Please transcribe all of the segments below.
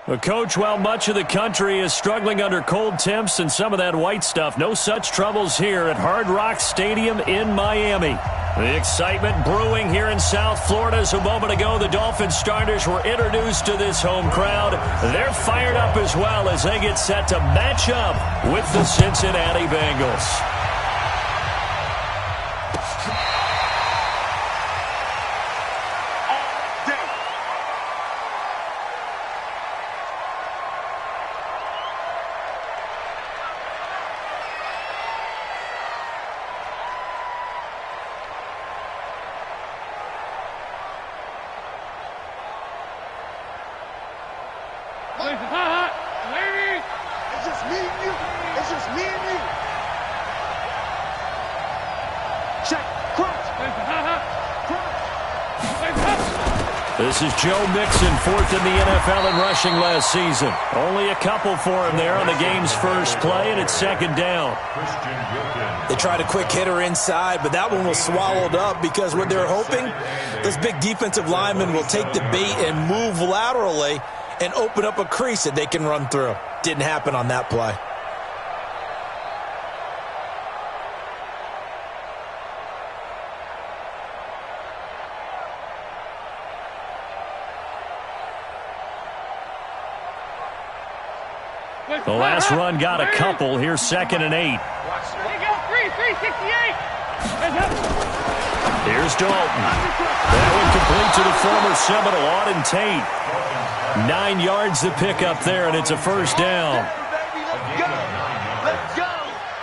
Well, Coach, while much of the country is struggling under cold temps and some of that white stuff, no such troubles here at Hard Rock Stadium in Miami. The excitement brewing here in South Florida as a moment ago the Dolphins starters were introduced to this home crowd. They're fired up as well as they get set to match up with the Cincinnati Bengals. This is Joe Mixon, fourth in the NFL in rushing last season. Only a couple for him there on the game's first play, and it's second down. They tried a quick hitter inside, but that one was swallowed up because what they're hoping, this big defensive lineman will take the bait and move laterally and open up a crease that they can run through. Didn't happen on that play. The last run got a couple. Here's 2nd and 8. Here's Dalton. That one complete to the former Seminole, Auden Tate. 9 yards to pick up there, and it's a first down.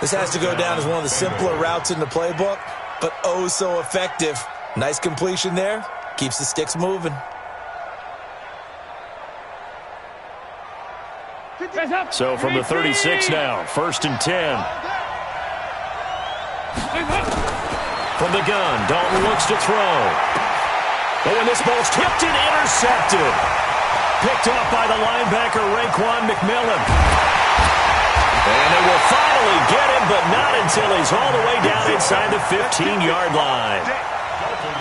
This has to go down as one of the simpler routes in the playbook, but oh so effective. Nice completion there. Keeps the sticks moving. So from the 36 now, 1st and 10. From the gun, Dalton looks to throw. Oh, and this ball's tipped and intercepted. Picked off by the linebacker, Raekwon McMillan. And they will finally get him, but not until he's all the way down inside the 15-yard line.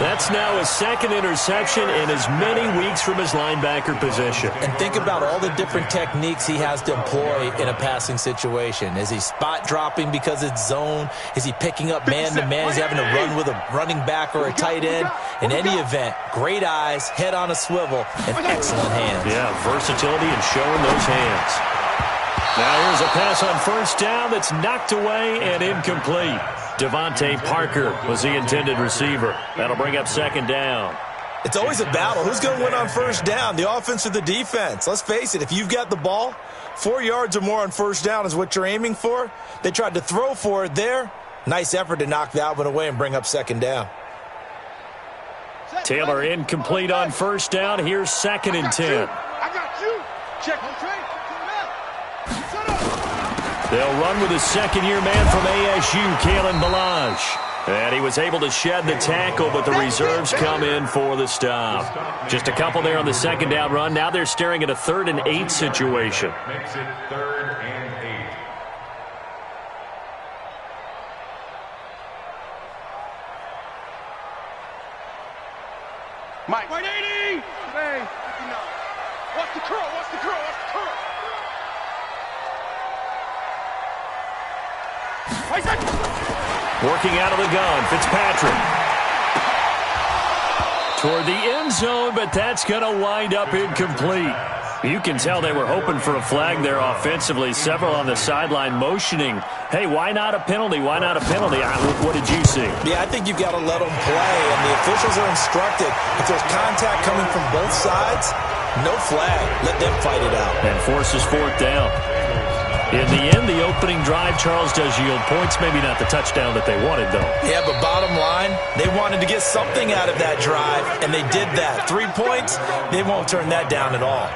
That's now his 2nd interception in as many weeks from his linebacker position. And think about all the different techniques he has to employ in a passing situation. Is he spot dropping because it's zone? Is he picking up man-to-man? Is he having to run with a running back or a tight end? In any event, great eyes, head on a swivel, and excellent hands. Yeah, versatility and showing those hands. Now here's a pass on first down that's knocked away and incomplete. Devontae Parker was the intended receiver. That'll bring up 2nd down. It's always a battle. Who's going to win on first down, the offense or the defense? Let's face it, if you've got the ball, 4 yards or more on first down is what you're aiming for. They tried to throw for it there. Nice effort to knock that one away and bring up 2nd down. Taylor incomplete on first down. Here's 2nd and 10. I got you. Check on train. They'll run with a second-year man from ASU, Kalen Ballage. And he was able to shed the tackle, but the reserves come in for the stop. Just a couple there on the 2nd down run. Now they're staring at a 3rd and 8 situation. Makes it 3rd and 8. Mike. 180. Hey. Watch the curl. Watch the curl. Watch the curl. Working out of the gun, Fitzpatrick. Toward the end zone, but that's going to wind up incomplete. You can tell they were hoping for a flag there offensively. Several on the sideline motioning, hey, why not a penalty? Why not a penalty? What did you see? Yeah, I think you've got to let them play, and the officials are instructed. If there's contact coming from both sides, no flag. Let them fight it out. And forces 4th down. In the end, the opening drive, Charles, does yield points. Maybe not the touchdown that they wanted, though. Yeah, but bottom line, they wanted to get something out of that drive, and they did that. 3 points, they won't turn that down at all.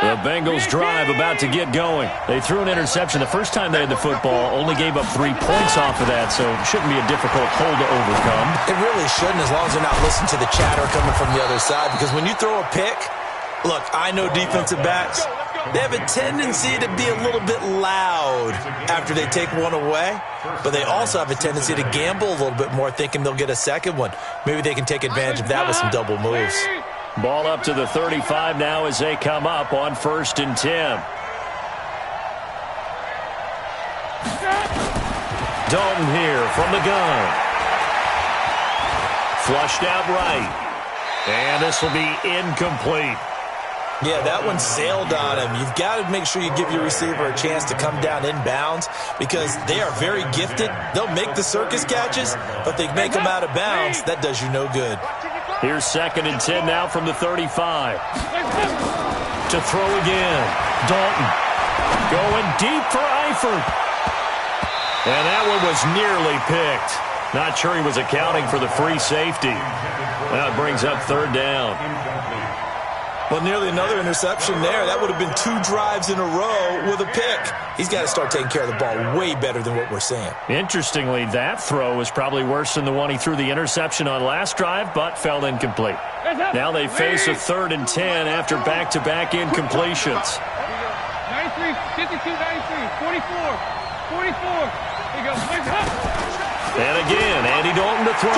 The Bengals drive about to get going. They threw an interception the first time they had the football, only gave up 3 points off of that, so it shouldn't be a difficult hole to overcome. It really shouldn't, as long as they're not listening to the chatter coming from the other side, because when you throw a pick, look, I know defensive backs, They have a tendency to be a little bit loud after they take one away, but they also have a tendency to gamble a little bit more, thinking they'll get a second one. Maybe they can take advantage of that with some double moves. Ball up to the 35 now as they come up on 1st and 10. Dalton here from the gun. Flushed out right. And this will be incomplete. Yeah, that one sailed on him. You've got to make sure you give your receiver a chance to come down inbounds because they are very gifted. They'll make the circus catches, but they make them out of bounds. That does you no good. Here's 2nd and 10 now from the 35. To throw again. Dalton going deep for Eifert. And that one was nearly picked. Not sure he was accounting for the free safety. Now it brings up 3rd down. Well, nearly another interception there. That would have been 2 drives in a row with a pick. He's got to start taking care of the ball way better than what we're seeing. Interestingly, that throw was probably worse than the one he threw the interception on last drive, but fell incomplete. Now they face a 3rd and 10 after back-to-back incompletions. 93, 52, 93, 44, 44. Here you go. And again, Andy Dalton to throw.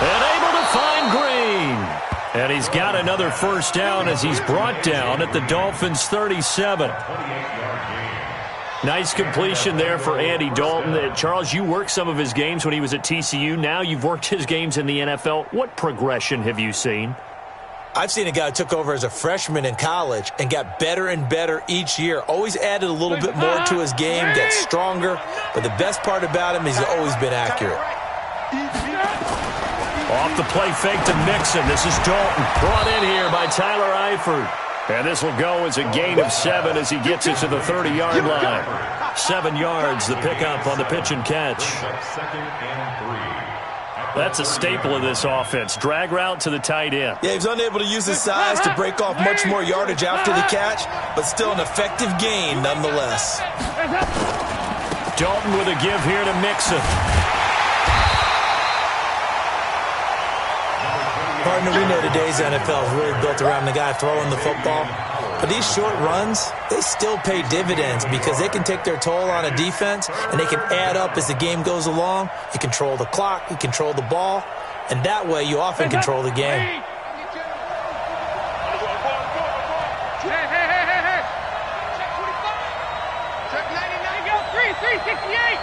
And able to find Green. And he's got another 1st down as he's brought down at the Dolphins' 37. Nice completion there for Andy Dalton. Charles, you worked some of his games when he was at TCU. Now you've worked his games in the NFL. What progression have you seen? I've seen a guy who took over as a freshman in college and got better and better each year. Always added a little bit more to his game, got stronger. But the best part about him is he's always been accurate. Off the play fake to Mixon. This is Dalton. Brought in here by Tyler Eifert. And this will go as a gain of 7 as he gets it to the 30-yard line. 7 yards, the pickup on the pitch and catch. That's a staple of this offense. Drag route to the tight end. Yeah, he was unable to use his size to break off much more yardage after the catch, but still an effective gain nonetheless. Dalton with a give here to Mixon. Partner, we know today's NFL is really built around the guy throwing the football. But these short runs, they still pay dividends because they can take their toll on a defense and they can add up as the game goes along. You control the clock, you control the ball, and that way you often control the game. Hey. Check 25. Check 99. Go 368.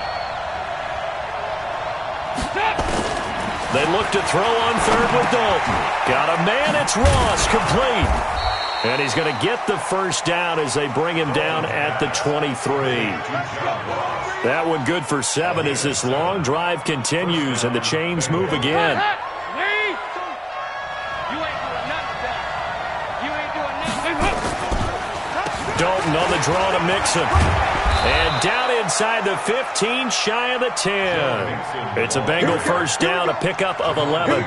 They look to throw on 3rd with Dalton. Got a man, it's Ross, complete. And he's going to get the 1st down as they bring him down at the 23. That one good for 7 as this long drive continues and the chains move again. Dalton on the draw to Mixon. And down inside the 15, shy of the 10. It's a Bengal 1st down, a pickup of 11.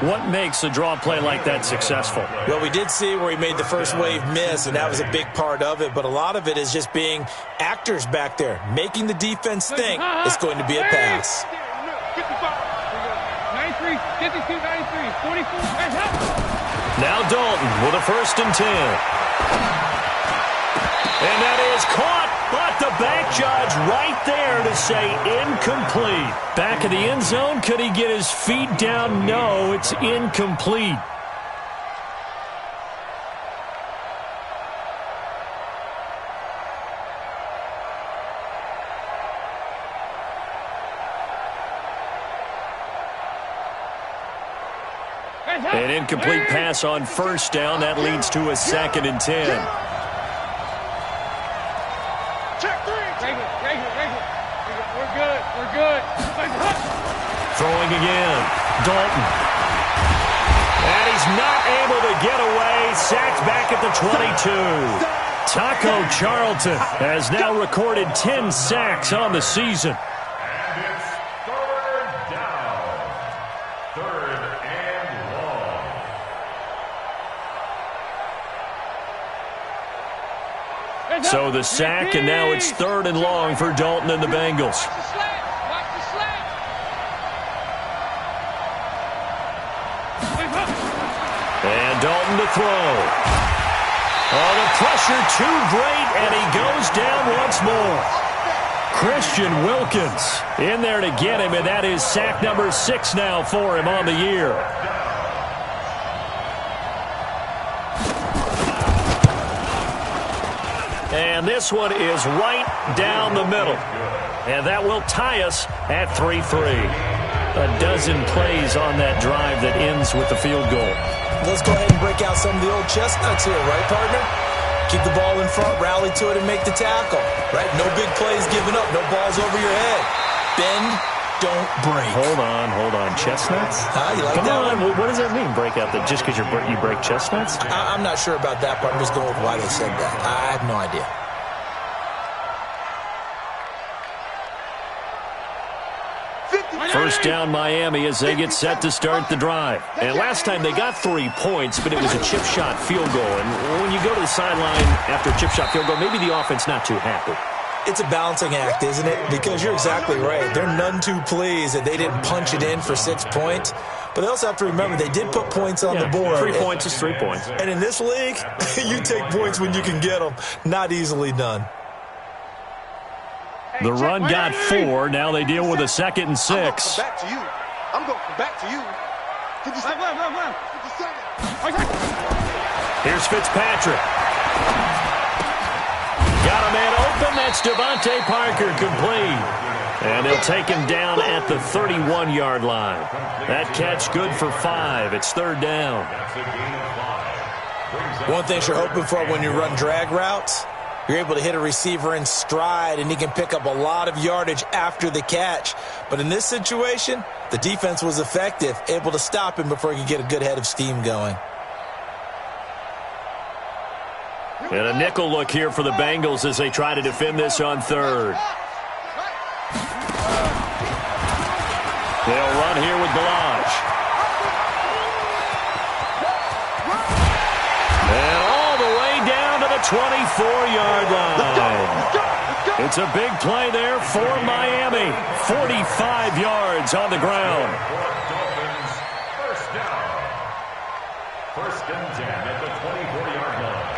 What makes a draw play like that successful? Well, we did see where he made the first wave miss, and that was a big part of it. But a lot of it is just being actors back there, making the defense think it's going to be a pass. 93, 52, 93, 44. Now Dalton with a 1st and 10. And that is caught, but the back judge right there to say incomplete. Back of the end zone, could he get his feet down? No, it's incomplete. An incomplete pass on 1st down. That leads to a 2nd and 10. We're good. Throwing again. Dalton. And he's not able to get away. Sacked back at the 22. Taco Charlton has now recorded 10 sacks on the season. And it's 3rd down. 3rd and long. So the sack, and now it's 3rd and long for Dalton and the Bengals. And Dalton to throw. Oh, the pressure too great, and he goes down once more. Christian Wilkins in there to get him, and that is sack number 6 now for him on the year. And this one is right down the middle. And that will tie us at 3-3. A dozen plays on that drive that ends with the field goal. Let's go ahead and break out some of the old chestnuts here, right, partner? Keep the ball in front, rally to it, and make the tackle, right? No big plays given up, no balls over your head. Bend, don't break. Hold on. Chestnuts? You like Come that on, one? what does that mean, break out? Just because you break chestnuts? I'm not sure about that, but I'm just going with why they said that. I have no idea. First down Miami as they get set to start the drive. And last time they got 3 points, but it was a chip shot field goal. And when you go to the sideline after a chip shot field goal, maybe the offense not too happy. It's a balancing act, isn't it? Because you're exactly right. They're none too pleased that they didn't punch it in for 6 points. But they also have to remember they did put points on the board. 3 points is 3 points. And in this league, you take points when you can get them. Not easily done. The run got 4. Now they deal with a 2nd and 6. I'm going to come back to you. Here's Fitzpatrick. Got a man open. That's Devontae Parker complete. And they'll take him down at the 31-yard line. That catch good for 5. It's 3rd down. One thing you're hoping for when you run drag routes, you're able to hit a receiver in stride, and he can pick up a lot of yardage after the catch. But in this situation, the defense was effective, able to stop him before he could get a good head of steam going. And a nickel look here for the Bengals as they try to defend this on 3rd. They'll run here with Balaj. And all the way down to the 24-yard line. It's a big play there for Miami. 45 yards on the ground. First down. 1st and 10 at the 24-yard line.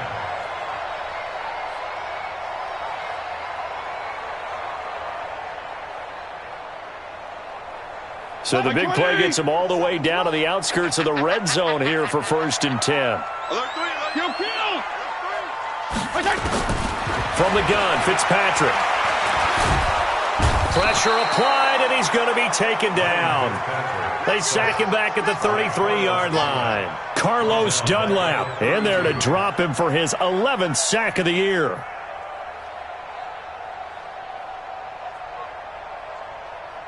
So the big play gets them all the way down to the outskirts of the red zone here for 1st and 10. From the gun, Fitzpatrick. Pressure applied, and he's going to be taken down. They sack him back at the 33-yard line. Carlos Dunlap in there to drop him for his 11th sack of the year.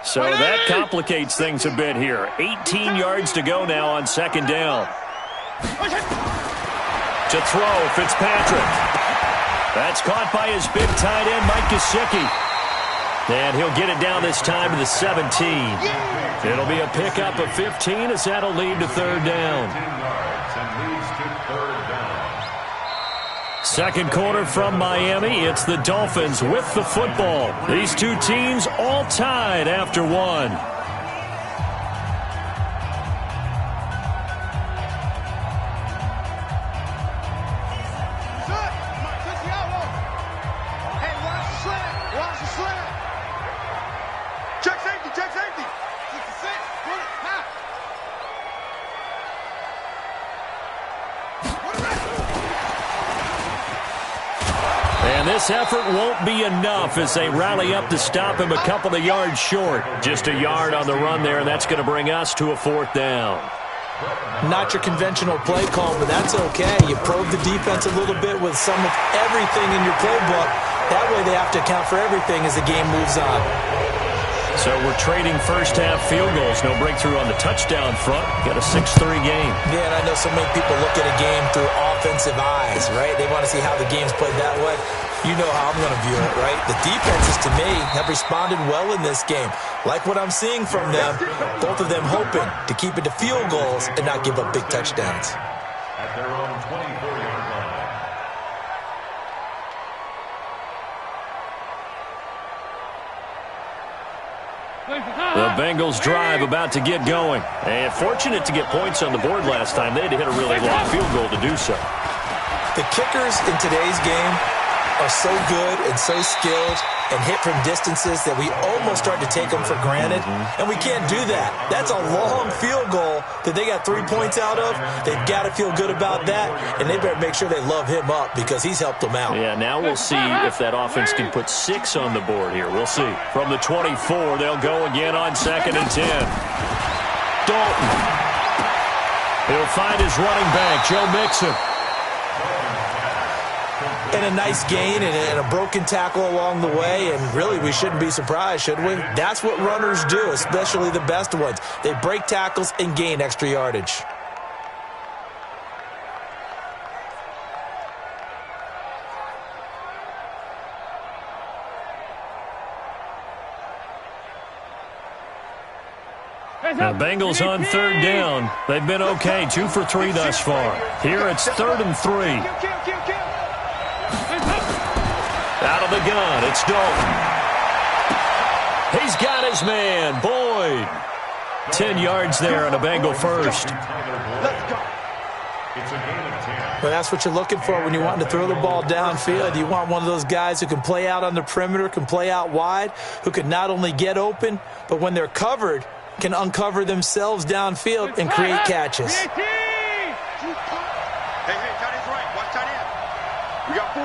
So that complicates things a bit here. 18 yards to go now on 2nd down. To throw, Fitzpatrick. That's caught by his big tight end, Mike Gesicki. And he'll get it down this time to the 17. It'll be a pickup of 15 as that'll lead to 3rd down. 15 yards and leads to 3rd down. 2nd quarter from Miami. It's the Dolphins with the football. These two teams all tied after 1. This effort won't be enough as they rally up to stop him a couple of yards short. Just a yard on the run there, and that's going to bring us to a 4th down. Not your conventional play call, but that's okay. You probe the defense a little bit with some of everything in your playbook. That way they have to account for everything as the game moves on. So we're trading first-half field goals. No breakthrough on the touchdown front. Got a 6-3 game. Yeah, and I know so many people look at a game through offensive eyes, right? They want to see how the game's played that way. You know how I'm going to view it, right? The defenses, to me, have responded well in this game. Like what I'm seeing from them, both of them hoping to keep it to field goals and not give up big touchdowns. At their own 24-yard line. The Bengals drive about to get going. And fortunate to get points on the board last time. They had to hit a really long field goal to do so. The kickers in today's game are so good and so skilled and hit from distances that we almost start to take them for granted. And we can't do that. That's a long field goal that they got 3 points out of. They've got to feel good about that, and they better make sure they love him up because he's helped them out. Yeah, now we'll see if that offense can put 6 on the board here. We'll see. From the 24, they'll go again on 2nd and 10. Dalton. He'll find his running back, Joe Mixon. And a nice gain and a broken tackle along the way, and really we shouldn't be surprised, should we? That's what runners do, especially the best ones. They break tackles and gain extra yardage. The Bengals on 3rd down. They've been okay, 2 for 3 thus far. Here it's 3rd and 3. Out of the gun, it's Dalton. He's got his man, Boyd. 10 yards there on a Bengal first. Well, that's what you're looking for when you want to throw the ball downfield. You want one of those guys who can play out on the perimeter, can play out wide, who can not only get open, but when they're covered, can uncover themselves downfield and create catches. Hey, tight end's right. Watch tight end. We got 4.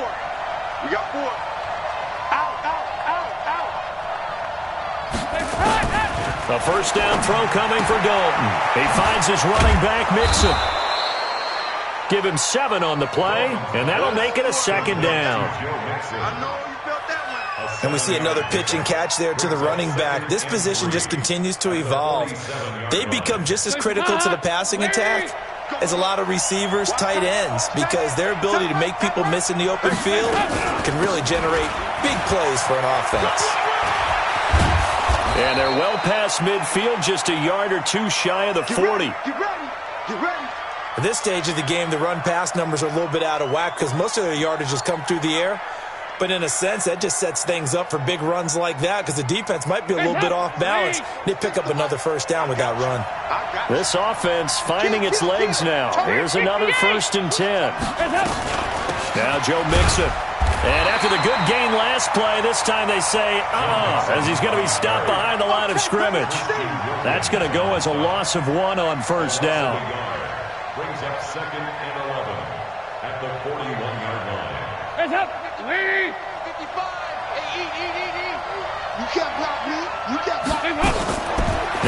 We got 4. A first down throw coming for Dalton. He finds his running back, Mixon. Give him 7 on the play, and that'll make it a 2nd down. I know you felt that one. And we see another pitch and catch there to the running back. This position just continues to evolve. They become just as critical to the passing attack as a lot of receivers, tight ends, because their ability to make people miss in the open field can really generate big plays for an offense. And they're well past midfield, just a yard or 2 shy of the 40. Get ready. Get ready. At this stage of the game, the run-pass numbers are a little bit out of whack because most of their yardage has come through the air. But in a sense, that just sets things up for big runs like that because the defense might be a little bit off balance. They pick up another first down with that run. This offense finding its legs now. Here's another 1st and 10. Now Joe Mixon. And after the good gain last play, this time they say, as he's going to be stopped behind the line of scrimmage. That's going to go as a loss of 1 on first down. Brings up 2nd and 11 at the 41-yard line. Hands up. Lead. 55. Hey, eat. You can't block me. You can't block me.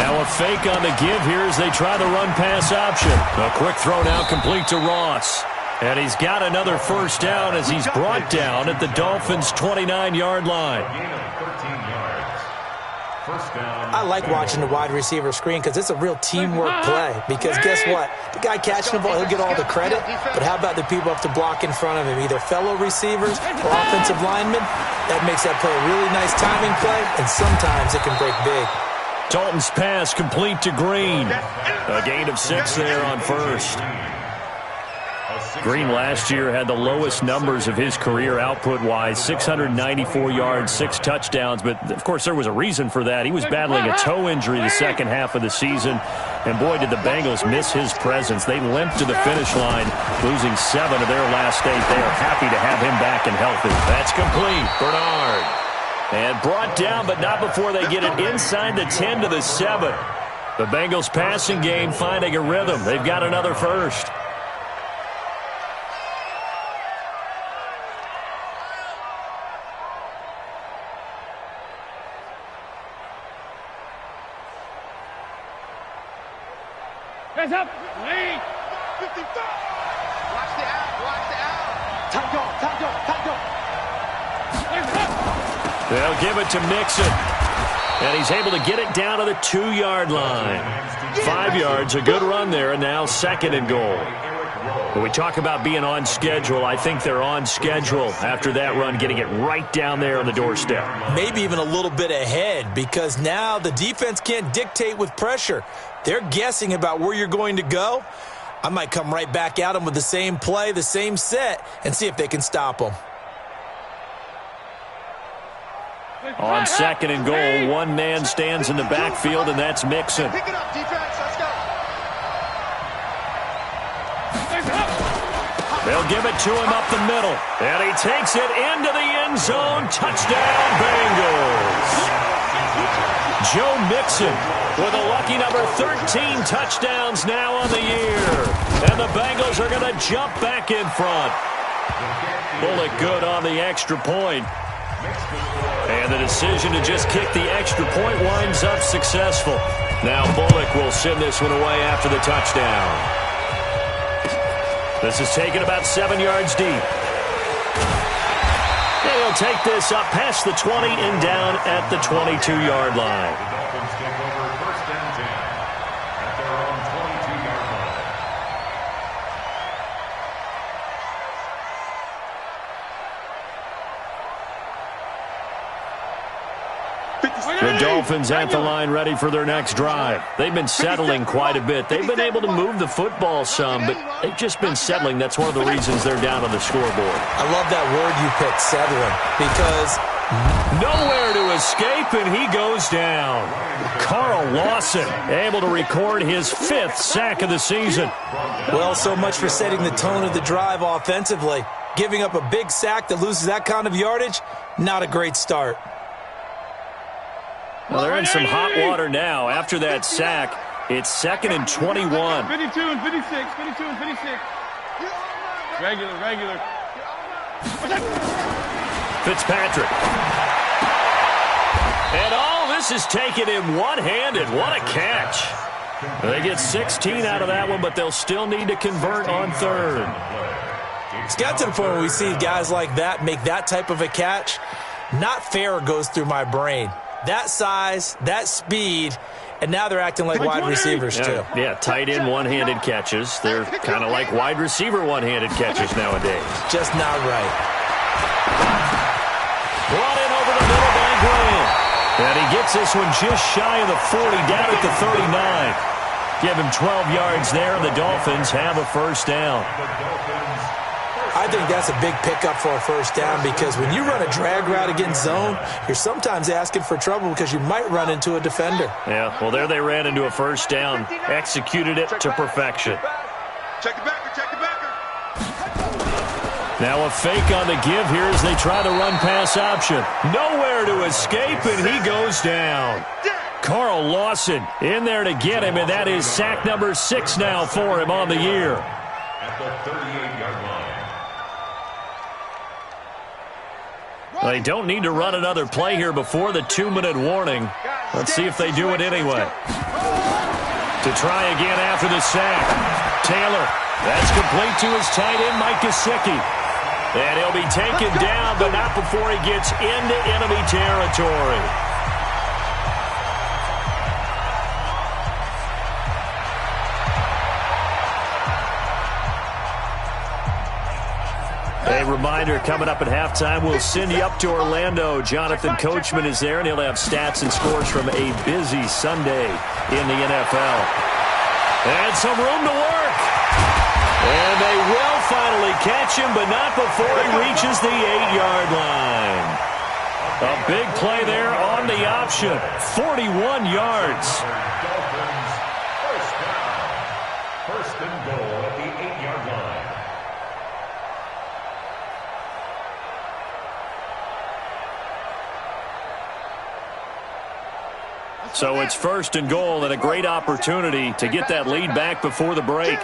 Now a fake on the give here as they try the run-pass option. A quick throw now complete to Ross. And he's got another first down as he's brought down at the Dolphins' 29-yard line. I like watching the wide receiver screen because it's a real teamwork play. Because guess what? The guy catching the ball, he'll get all the credit. But how about the people up to block in front of him? Either fellow receivers or offensive linemen. That makes that play a really nice timing play, and sometimes it can break big. Dalton's pass complete to Green. A gain of 6 there on first. Green last year had the lowest numbers of his career output-wise, 694 yards, 6 touchdowns. But, of course, there was a reason for that. He was battling a toe injury the second half of the season. And, boy, did the Bengals miss his presence. They limped to the finish line, losing 7 of their last 8. They are happy to have him back and healthy. That's complete. Bernard. And brought down, but not before they get it inside the 10 to the 7. The Bengals passing game finding a rhythm. They've got another first. Hands up. Lead. 55. Watch the out. Tight go. They'll give it to Mixon. And he's able to get it down to the 2-yard line. 5 yards, a good run there, and now 2nd and goal. When we talk about being on schedule, I think they're on schedule after that run, getting it right down there on the doorstep. Maybe even a little bit ahead because now the defense can't dictate with pressure. They're guessing about where you're going to go. I might come right back at them with the same play, the same set, and see if they can stop them. On second and goal, one man stands in the backfield, and that's Mixon. Pick it up, defense. Let's go. They'll give it to him up the middle, and he takes it into the end zone. Touchdown, Bengals. Joe Mixon with a lucky number 13 touchdowns now on the year. And the Bengals are going to jump back in front. Bullock good on the extra point. And the decision to just kick the extra point winds up successful. Now Bullock will send this one away after the touchdown. This is taken about 7 yards deep. And he'll take this up past the 20 and down at the 22-yard line. The Dolphins take over first and 10 at their own 22-yard line. The Dolphins at the line ready for their next drive. They've been settling quite a bit. They've been able to move the football some, but they've just been settling. That's one of the reasons they're down on the scoreboard. I love that word you picked, settling, because nowhere to escape, and he goes down. Carl Lawson able to record his 5th sack of the season. well, so much for setting the tone of the drive offensively. Giving up a big sack that loses that kind of yardage, not a great start. Well, they're in some hot water now. After that sack, it's 2nd and 21. 52 and 56. 52 and 56. Regular. Fitzpatrick. And all this is taken in one-handed. What a catch. They get 16 out of that one, but they'll still need to convert on 3rd. It's got to the point where we see guys like that make that type of a catch. Not fair goes through my brain. That size, that speed, and now they're acting like wide receivers too. Yeah, tight end one-handed catches. They're kind of like wide receiver one-handed catches nowadays. Just not right. Brought in over the middle by Graham. And he gets this one just shy of the 40, down at the 39. Give him 12 yards there, and the Dolphins have a first down. I think that's a big pickup for a first down, because when you run a drag route against zone, you're sometimes asking for trouble because you might run into a defender. Yeah, well, there they ran into a first down, executed it to perfection. Check the backer, check the backer. Now a fake on the give here as they try the run-pass option. Nowhere to escape, and he goes down. Carl Lawson in there to get him, and that is sack number 6 now for him on the year. At the 38-yard line. They don't need to run another play here before the 2-minute warning. Let's see if they do it anyway. To try again after the sack. Taylor. That's complete to his tight end, Mike Gesicki. And he'll be taken down, but not before he gets into enemy territory. A reminder, coming up at halftime, we'll send you up to Orlando. Jonathan Coachman is there, and he'll have stats and scores from a busy Sunday in the NFL. And some room to work. And they will finally catch him, but not before he reaches the 8-yard line. A big play there on the option. 41 yards. Dolphins first down. First and goal at the 8-yard line. So it's first and goal, and a great opportunity to get that lead back before the break.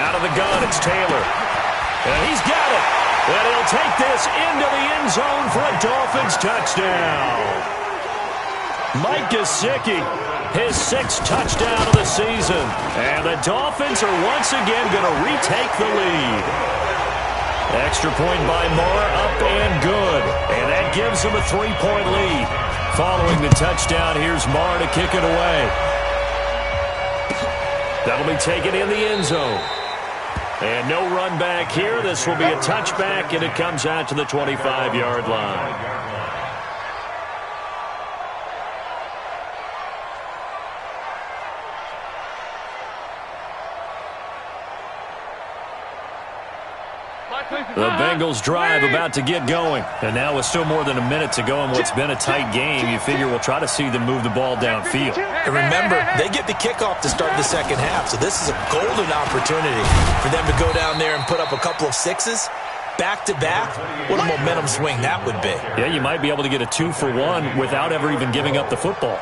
Out of the gun, it's Taylor. And he's got it. And he'll take this into the end zone for a Dolphins touchdown. Mike Gesicki, his 6th touchdown of the season. And the Dolphins are once again going to retake the lead. Extra point by Moore, up and good. And that gives them a 3-point lead. Following the touchdown, here's Moore to kick it away. That'll be taken in the end zone. And no run back here. This will be a touchback, and it comes out to the 25-yard line. The Bengals drive about to get going. And now with still more than a minute to go in what's been a tight game, you figure we'll try to see them move the ball downfield. And remember, they get the kickoff to start the second half, so this is a golden opportunity for them to go down there and put up a couple of sixes. Back-to-back, what a momentum swing that would be. Yeah, you might be able to get a 2-for-1 without ever even giving up the football.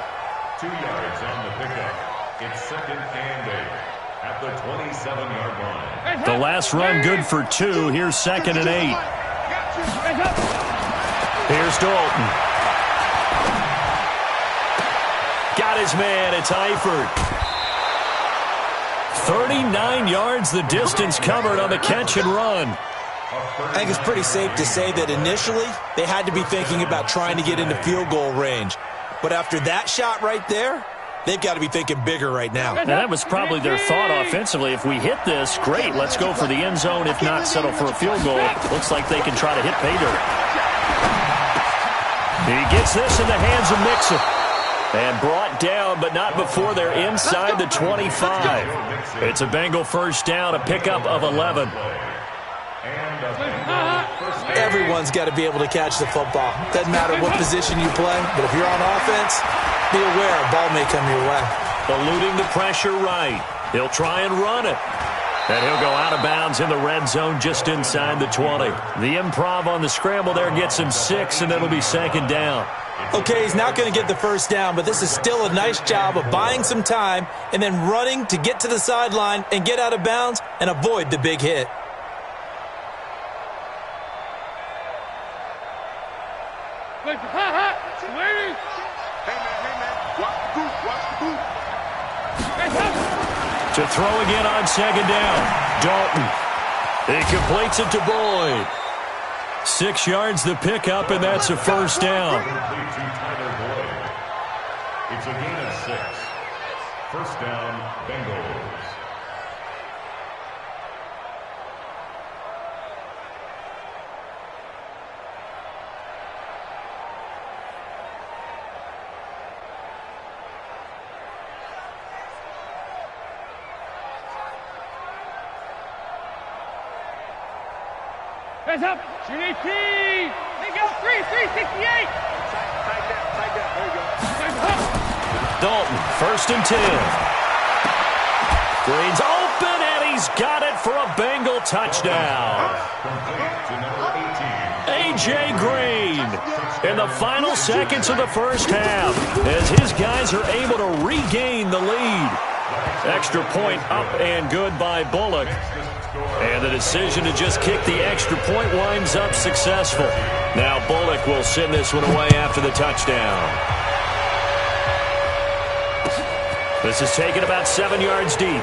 2 yards on the pickup. It's second and 8 at the 27-yard line. The last run good for 2. Here's second and 8. Here's Dalton. Got his man. It's Eifert. 39 yards the distance covered on the catch and run. I think it's pretty safe to say that initially they had to be thinking about trying to get into field goal range. But after that shot right there, they've got to be thinking bigger right now. And that was probably their thought offensively. If we hit this, great, let's go for the end zone. If not, settle for a field goal. Looks like they can try to hit pay dirt. He gets this in the hands of Mixon. And brought down, but not before they're inside the 25. It's a Bengal first down, a pickup of 11. Everyone's got to be able to catch the football. Doesn't matter what position you play, but if you're on offense, be aware a ball may come your way. Eluding the pressure right. He'll try and run it. And he'll go out of bounds in the red zone just inside the 20. The improv on the scramble there gets him 6, and it'll be second down. Okay, he's not going to get the first down, but this is still a nice job of buying some time and then running to get to the sideline and get out of bounds and avoid the big hit. To throw again on second down. Dalton. He completes it to Boyd. 6 yards the pickup, and that's a first down. It's a gain of 6. First down, Bengals. Hands up. GDT. They go. 368. Tight down. There you go. Dalton, first and 10. Green's open, and he's got it for a Bengal touchdown. A.J. Green in the final seconds of the first half as his guys are able to regain the lead. Extra point up and good by Bullock. And the decision to just kick the extra point winds up successful. Now Bullock will send this one away after the touchdown. This is taken about 7 yards deep.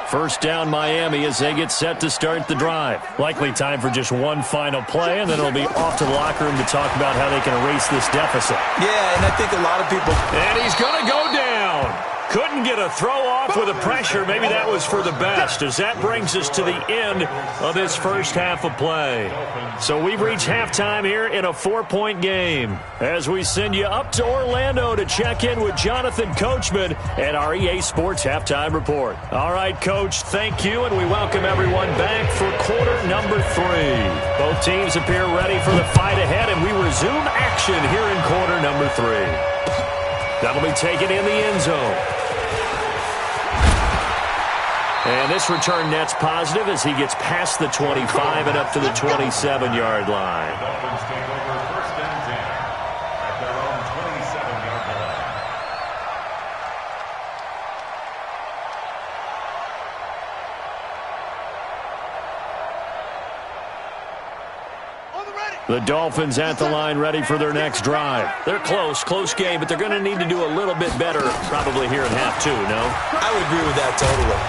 First down Miami as they get set to start the drive. Likely time for just one final play, and then it'll be off to the locker room to talk about how they can erase this deficit. Yeah, and I think a lot of people... And he's going to go down. Couldn't get a throw off with the pressure. Maybe that was for the best, as that brings us to the end of this first half of play. So we've reached halftime here in a 4-point game as we send you up to Orlando to check in with Jonathan Coachman and our EA Sports Halftime Report. All right, Coach, thank you, and we welcome everyone back for quarter number 3. Both teams appear ready for the fight ahead, and we resume action here in quarter number 3. That'll be taken in the end zone. And this return net's positive as he gets past the 25 and up to the 27-yard line. Dolphins take over first and 10 at their own 27-yard line. The Dolphins at the line ready for their next drive. They're close game, but they're going to need to do a little bit better probably here in half 2, no? I would agree with that totally.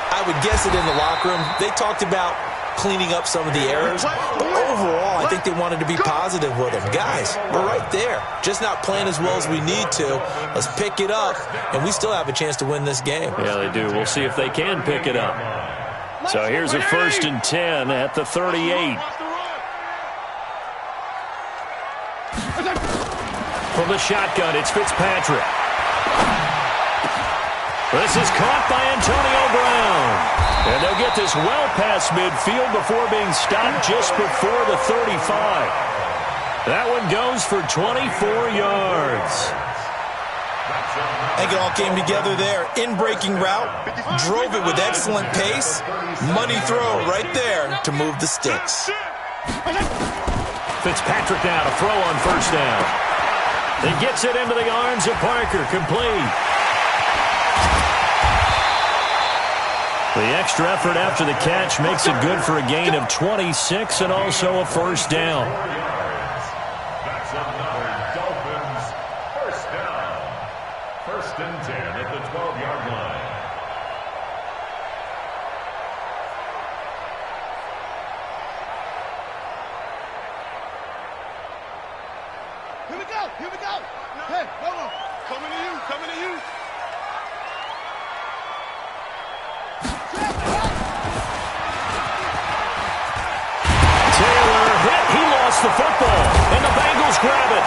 I would guess it in the locker room. They talked about cleaning up some of the errors. But overall, I think they wanted to be positive with them. Guys, we're right there. Just not playing as well as we need to. Let's pick it up, and we still have a chance to win this game. Yeah, they do. We'll see if they can pick it up. So here's a 1st and 10 at the 38. From the shotgun, it's Fitzpatrick. This is caught by Antonio Brown. And they'll get this well past midfield before being stopped just before the 35. That one goes for 24 yards. I think it all came together there. In-breaking route, drove it with excellent pace. Money throw right there to move the sticks. Fitzpatrick now to throw on 1st down. He gets it into the arms of Parker, complete. The extra effort after the catch makes it good for a gain of 26 and also a 1st down. That's another Dolphins 1st down. 1st and 10 at the 12-yard line. Here we go. Here we go. Hey, hold on. Coming to you. Coming to you. Taylor hit. He lost the football, and the Bengals grab it.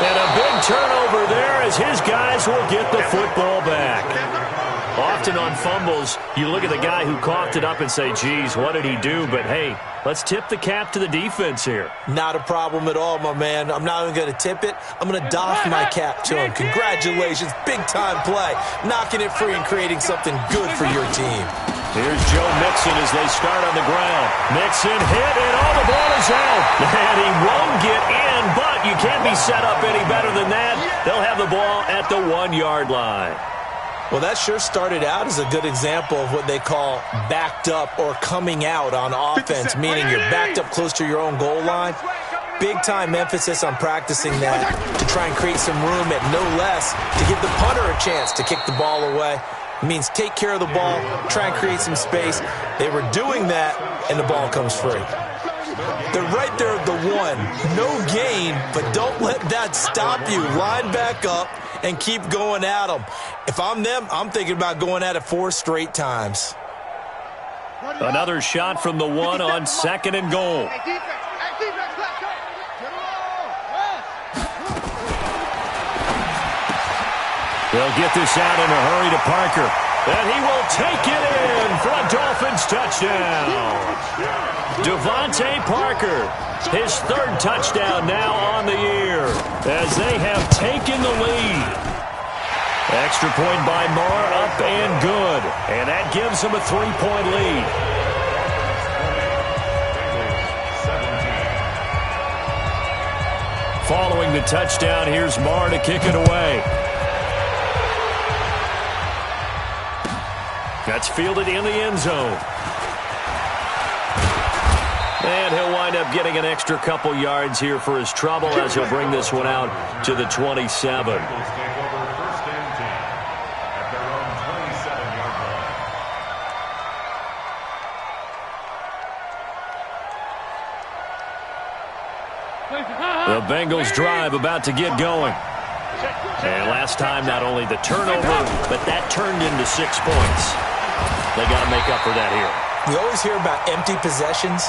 And a big turnover there as his guys will get the football back. Often on fumbles, you look at the guy who coughed it up and say, geez, what did he do? But, hey, let's tip the cap to the defense here. Not a problem at all, my man. I'm not even going to tip it. I'm going to doff my cap to him. Congratulations. Big-time play. Knocking it free and creating something good for your team. Here's Joe Mixon as they start on the ground. Mixon hit, and all the ball is out. And he won't get in, but you can't be set up any better than that. They'll have the ball at the 1-yard line. Well, that sure started out as a good example of what they call backed up or coming out on offense, meaning you're backed up close to your own goal line. Big-time emphasis on practicing that to try and create some room at no less to give the punter a chance to kick the ball away. It means take care of the ball, try and create some space. They were doing that, and the ball comes free. They're right there at the 1. No gain, but don't let that stop you. Line back up and keep going at them. If I'm them, I'm thinking about going at it 4 straight times. Another shot from the 1 on 2nd and goal. They'll get this out in a hurry to Parker. And he will take it in for a Dolphins touchdown. Devontae Parker, his 3rd touchdown now on the year as they have taken the lead. Extra point by Marr, up and good. And that gives them a 3-point lead. Following the touchdown, here's Marr to kick it away. That's fielded in the end zone. And he'll wind up getting an extra couple yards here for his trouble as he'll bring this one out to the 27. The Bengals drive about to get going. And last time, not only the turnover, but that turned into 6 points. They got to make up for that here. We always hear about empty possessions,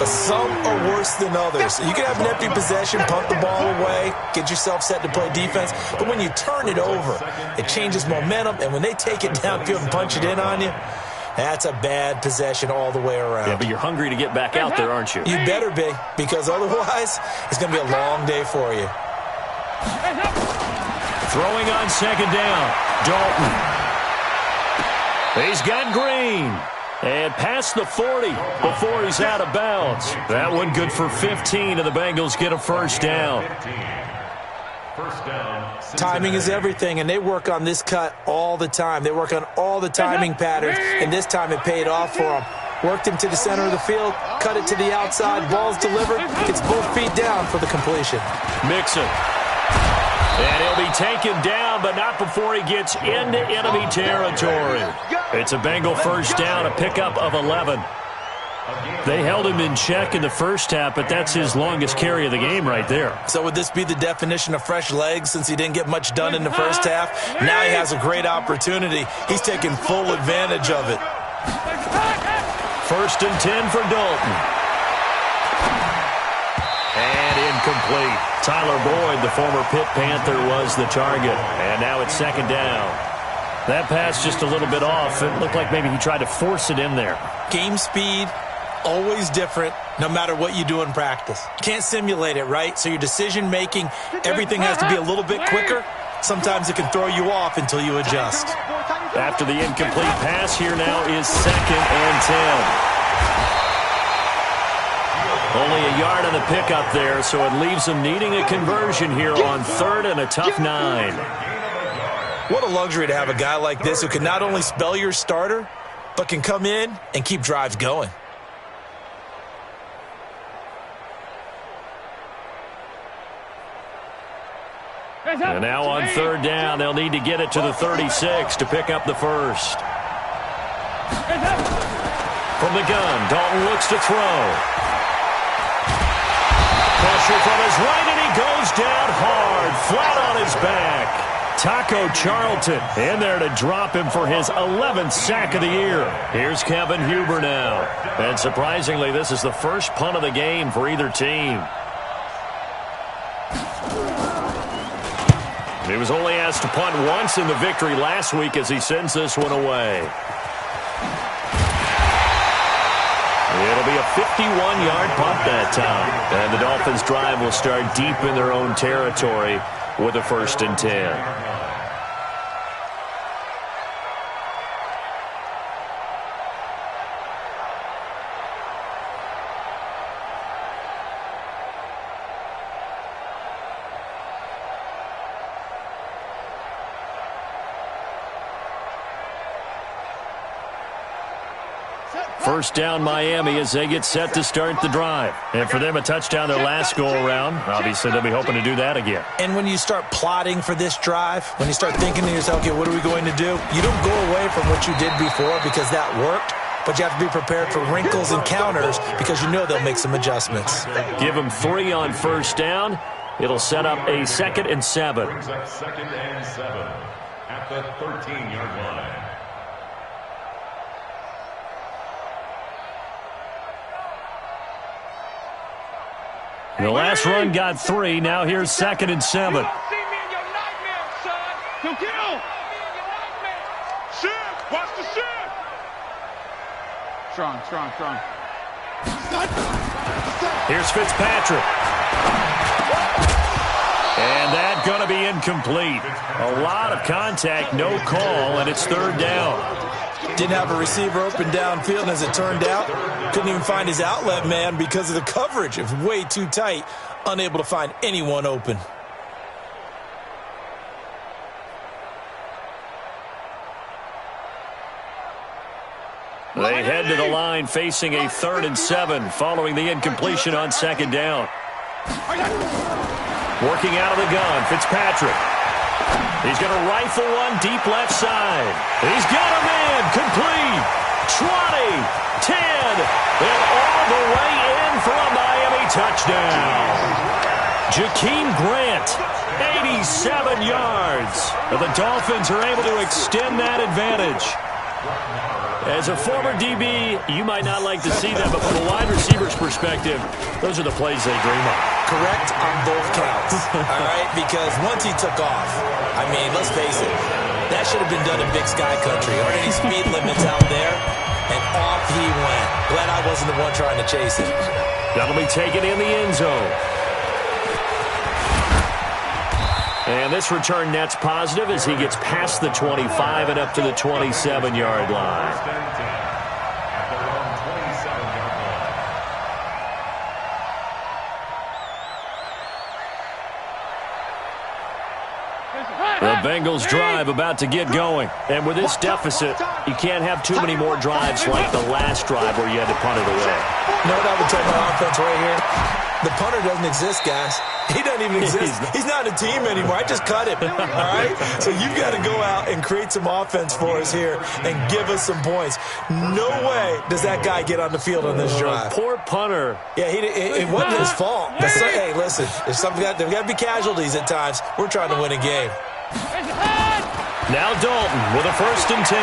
but some are worse than others. You can have an empty possession, punt the ball away, get yourself set to play defense, but when you turn it over, it changes momentum, and when they take it downfield and punch it in on you, that's a bad possession all the way around. Yeah, but you're hungry to get back out there, aren't you? You better be, because otherwise, it's going to be a long day for you. Throwing on 2nd down, Dalton. He's got Green. And past the 40 before he's out of bounds. That one good for 15, and the Bengals get a 1st down. Timing is everything, and they work on this cut all the time. They work on all the timing patterns, and this time it paid off for them. Worked him to the center of the field, cut it to the outside, ball's delivered, gets both feet down for the completion. Mixon. And he'll be taken down, but not before he gets into enemy territory. It's a Bengal 1st down, a pickup of 11. They held him in check in the first half, but that's his longest carry of the game right there. So would this be the definition of fresh legs since he didn't get much done in the first half? Now he has a great opportunity. He's taking full advantage of it. 1st and 10 for Dalton. And incomplete. Tyler Boyd, the former Pitt Panther, was the target. And now it's 2nd down. That pass just a little bit off. It looked like maybe he tried to force it in there. Game speed, always different, no matter what you do in practice. Can't simulate it, right? So your decision-making, everything has to be a little bit quicker. Sometimes it can throw you off until you adjust. After the incomplete pass, here now is 2nd and 10. Only a yard on the pickup there, so it leaves them needing a conversion here on 3rd and a tough 9. What a luxury to have a guy like this who can not only spell your starter, but can come in and keep drives going. And now on 3rd down, they'll need to get it to the 36 to pick up the first. From the gun, Dalton looks to throw. Pressure from his right, and he goes down hard, flat on his back. Taco Charlton in there to drop him for his 11th sack of the year. Here's Kevin Huber now. And surprisingly, this is the first punt of the game for either team. He was only asked to punt once in the victory last week as he sends this one away. It'll be a 51-yard punt that time. And the Dolphins' drive will start deep in their own territory with a 1st and 10. First down Miami as they get set to start the drive. And for them, a touchdown their last go-around. Obviously, they'll be hoping to do that again. And when you start plotting for this drive, when you start thinking to yourself, okay, what are we going to do? You don't go away from what you did before because that worked, but you have to be prepared for wrinkles and counters because you know they'll make some adjustments. Give them 3 on 1st down. It'll set up a 2nd and 7. Brings up 2nd and 7 at the 13-yard line. The last run got 3. Now here's 2nd and 7. See me in your nightmare, son. Yo, get on. Shift. Watch the shift. Strong. Here's Fitzpatrick. And that's going to be incomplete. A lot of contact, no call, and it's 3rd down. Didn't have a receiver open downfield, and as it turned out, couldn't even find his outlet man because of the coverage. It was way too tight, unable to find anyone open. They head to the line facing a 3rd and 7 following the incompletion on 2nd down. Working out of the gun, Fitzpatrick. He's going to rifle one deep left side. He's got a man, complete. 20, 10, and all the way in for a Miami touchdown. Jakeem Grant, 87 yards. The Dolphins are able to extend that advantage. As a former DB, you might not like to see that, but from a wide receiver's perspective, those are the plays they dream of. Correct on both counts, all right? Because once he took off, I mean, let's face it, that should have been done in Big Sky Country. Aren't any speed limits out there? And off he went. Glad I wasn't the one trying to chase it. That'll be taken in the end zone. And this return net's positive as he gets past the 25 and up to the 27-yard line. The Bengals drive about to get going. And with this deficit, you can't have too many more drives like the last drive where you had to punt it away. You know what I would tell my offense right here? The punter doesn't exist, guys. He doesn't even exist. He's not a team anymore. I just cut him, all right? So you've got to go out and create some offense for us here and give us some points. No way does that guy get on the field on this drive. Poor punter. Yeah, it wasn't his fault. But hey, listen, there's got to be casualties at times. We're trying to win a game. Now Dalton with a 1st and 10.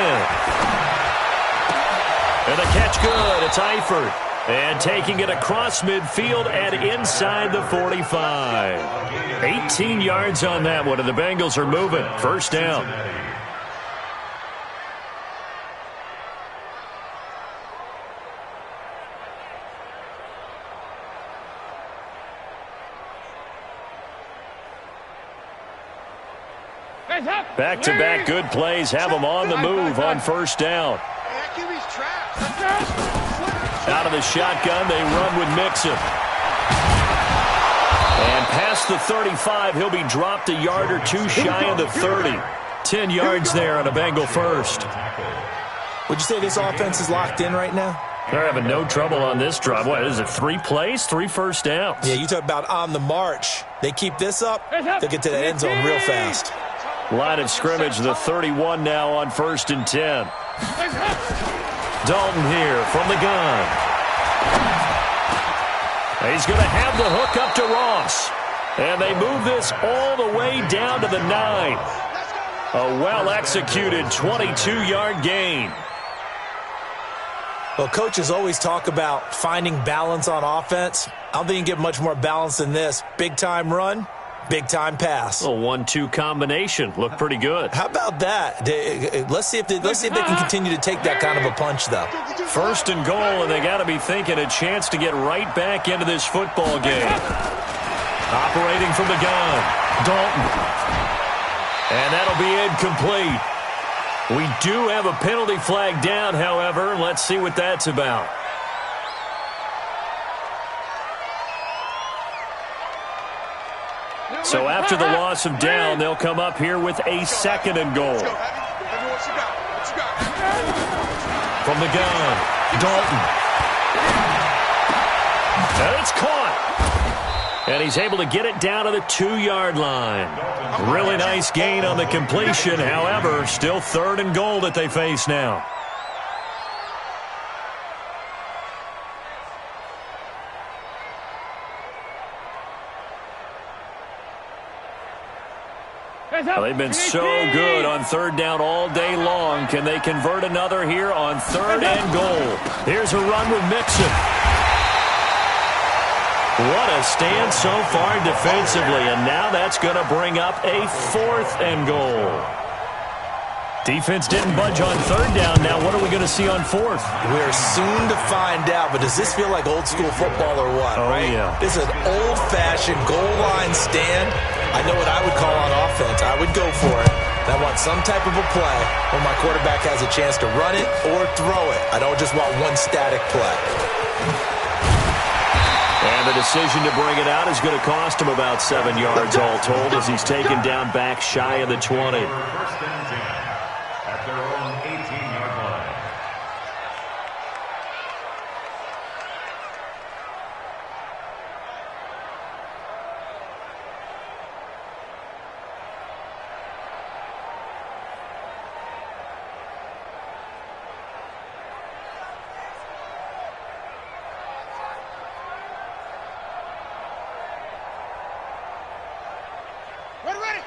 And the catch good. It's Eifert. And taking it across midfield and inside the 45. 18 yards on that one, and the Bengals are moving. 1st down. Back-to-back good plays have them on the move on 1st down. Out of the shotgun, they run with Mixon. And past the 35, he'll be dropped a yard or two shy of the 30. 10 yards there on a Bengal 1st. Would you say this offense is locked in right now? They're having no trouble on this drive. What is it, 3 plays, 3 first downs? Yeah, you talk about on the march. They keep this up, they'll get to that end zone real fast. Line of scrimmage, the 31 now on 1st and 10. Dalton here from the gun. He's going to have the hook up to Ross. And they move this all the way down to the 9. A well-executed 22-yard gain. Well, coaches always talk about finding balance on offense. I don't think you can get much more balance than this. Big-time run, big-time pass. A 1-2 combination. Looked pretty good. How about that? Let's see if they can continue to take that kind of a punch, though. 1st and goal, and they got to be thinking a chance to get right back into this football game. Operating from the gun, Dalton. And that'll be incomplete. We do have a penalty flag down, however. Let's see what that's about. So after the loss of down, they'll come up here with a 2nd and goal. From the gun, Dalton. And it's caught. And he's able to get it down to the 2-yard line. Really nice gain on the completion. However, still 3rd and goal that they face now. Well, they've been so good on 3rd down all day long. Can they convert another here on 3rd and goal? Here's a run with Mixon. What a stand so far defensively, and now that's going to bring up a 4th and goal. Defense didn't budge on 3rd down. Now what are we going to see on 4th? We're soon to find out, but does this feel like old school football or what, right? Yeah. This is an old-fashioned goal line stand. I know what I would call on offense. I would go for it. And I want some type of a play where my quarterback has a chance to run it or throw it. I don't just want one static play. And the decision to bring it out is going to cost him about 7 yards all told as he's taken down back shy of the 20. At their own 18-yard line.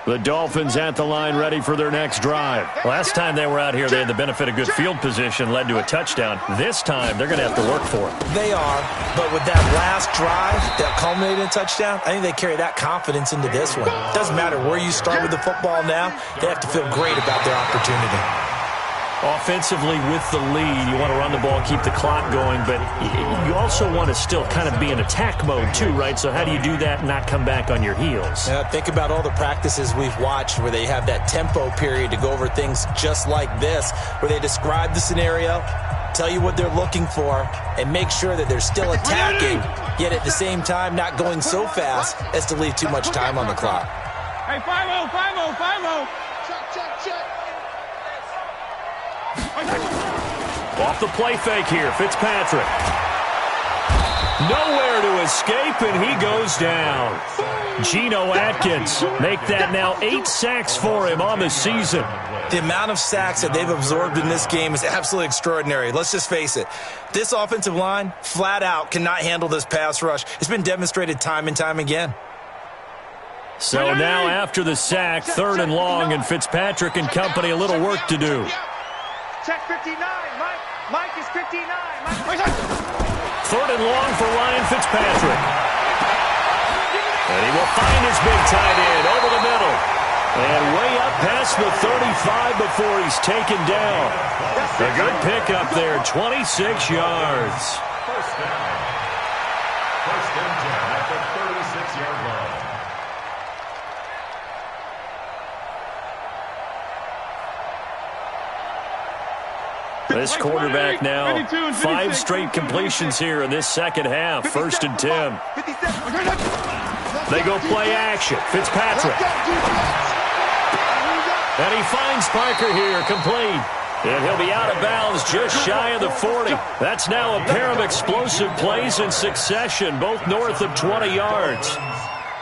The Dolphins at the line ready for their next drive. Last time they were out here, they had the benefit of good field position, led to a touchdown. This time, they're going to have to work for it. They are, but with that last drive that culminated in a touchdown, I think they carry that confidence into this one. It doesn't matter where you start with the football now. They have to feel great about their opportunity. Offensively, with the lead, you want to run the ball, keep the clock going, but you also want to still kind of be in attack mode too, right? So how do you do that and not come back on your heels? Think about all the practices we've watched where they have that tempo period to go over things just like this, where they describe the scenario, tell you what they're looking for, and make sure that they're still attacking, yet at the same time not going so fast as to leave too much time on the clock. Hey, 5-0, 5-0, 5-0. Check. Off the play fake here, Fitzpatrick. Nowhere to escape, and he goes down. Geno Atkins make that now 8 sacks for him on the season. The amount of sacks that they've absorbed in this game is absolutely extraordinary. Let's just face it. This offensive line, flat out, cannot handle this pass rush. It's been demonstrated time and time again. So now after the sack, 3rd and long, and Fitzpatrick and company a little work to do. Check 59. Mike is 59. 3rd and long for Ryan Fitzpatrick. And he will find his big tight end over the middle. And way up past the 35 before he's taken down. A good pickup there, 26 yards. First down. First and 10 at the 36-yard line. This quarterback now, 5 straight completions here in this second half. 1st and 10. They go play action. Fitzpatrick. And he finds Parker here, complete. And he'll be out of bounds just shy of the 40. That's now a pair of explosive plays in succession, both north of 20 yards.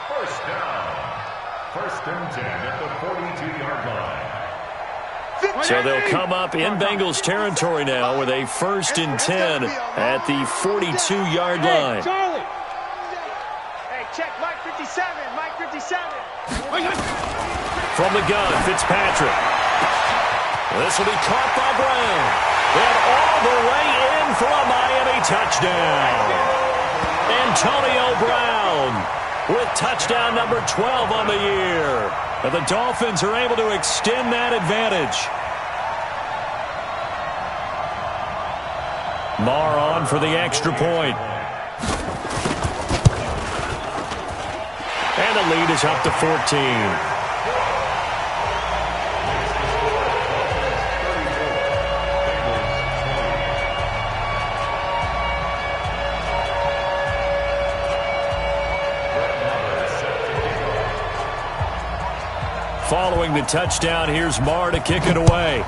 First down. First and 10 at the 42-yard line. So they'll come up in Bengals territory now with a 1st and 10 at the 42-yard line. Charlie. Hey, check Mike 57. Mike 57. From the gun, Fitzpatrick. This will be caught by Brown. And all the way in for a Miami touchdown. Antonio Brown with touchdown number 12 on the year. And the Dolphins are able to extend that advantage. Marr on for the extra point. And the lead is up to 14. Following the touchdown, here's Marr to kick it away.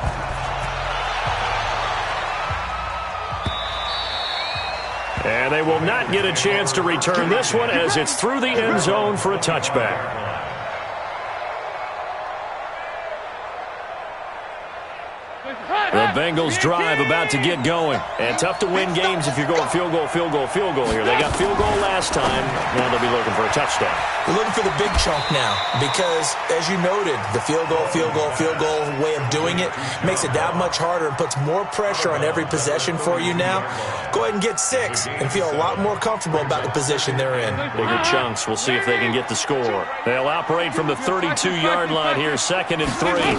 And they will not get a chance to return this one as it's through the end zone for a touchback. The Bengals drive about to get going. And tough to win games if you're going field goal, field goal, field goal here. They got field goal last time. Now they'll be looking for a touchdown. They're looking for the big chunk now because, as you noted, the field goal way of doing it makes it that much harder and puts more pressure on every possession for you now. Go ahead and get 6 and feel a lot more comfortable about the position they're in. Bigger chunks. We'll see if they can get the score. They'll operate from the 32-yard line here, 2nd and 3.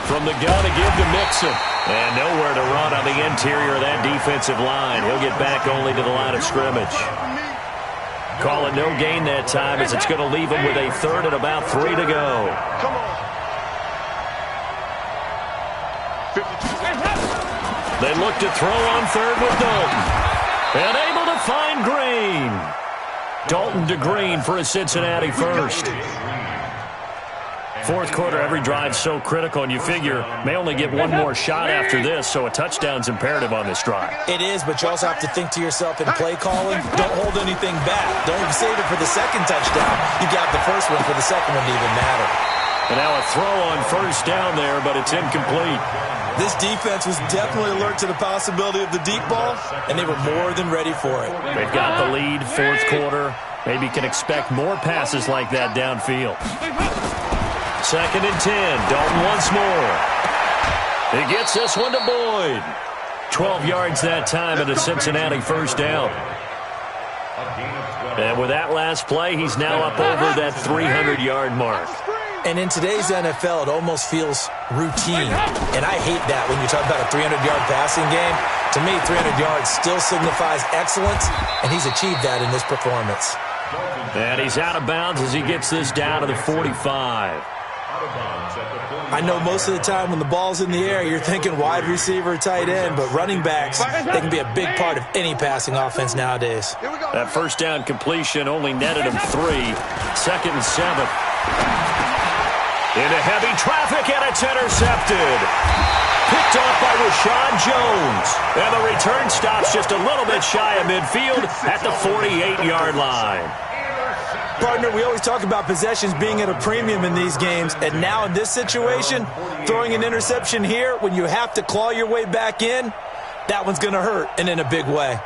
From the gun to give to Mixon. And nowhere to run on the interior of that defensive line. He'll get back only to the line of scrimmage. Call it no gain that time as it's going to leave him with a 3rd and about 3 to go. Come on. 52. They look to throw on 3rd with Dalton. And able to find Green. Dalton to Green for a Cincinnati 1st. 4th quarter, every drive so critical, and you figure may only get one more shot after this, so a touchdown's imperative on this drive. It is, but you also have to think to yourself in play calling, don't hold anything back. Don't save it for the 2nd touchdown. You got the 1st one for the 2nd one to even matter. And now a throw on 1st down there, but it's incomplete. This defense was definitely alert to the possibility of the deep ball, and they were more than ready for it. They've got the lead, 4th quarter. Maybe can expect more passes like that downfield. 2nd and 10. Dalton once more. He gets this one to Boyd. 12 yards that time and a Cincinnati 1st down. And with that last play, he's now up over that 300-yard mark. And in today's NFL, it almost feels routine. And I hate that when you talk about a 300-yard passing game. To me, 300 yards still signifies excellence, and he's achieved that in this performance. And he's out of bounds as he gets this down to the 45. I know most of the time when the ball's in the air, you're thinking wide receiver, tight end, but running backs, they can be a big part of any passing offense nowadays. That 1st down completion only netted him 3. 2nd and 7. Into heavy traffic, and it's intercepted. Picked off by Rashad Jones. And the return stops just a little bit shy of midfield at the 48-yard line. Partner, we always talk about possessions being at a premium in these games, and now in this situation, throwing an interception here when you have to claw your way back in, that one's going to hurt, and in a big way.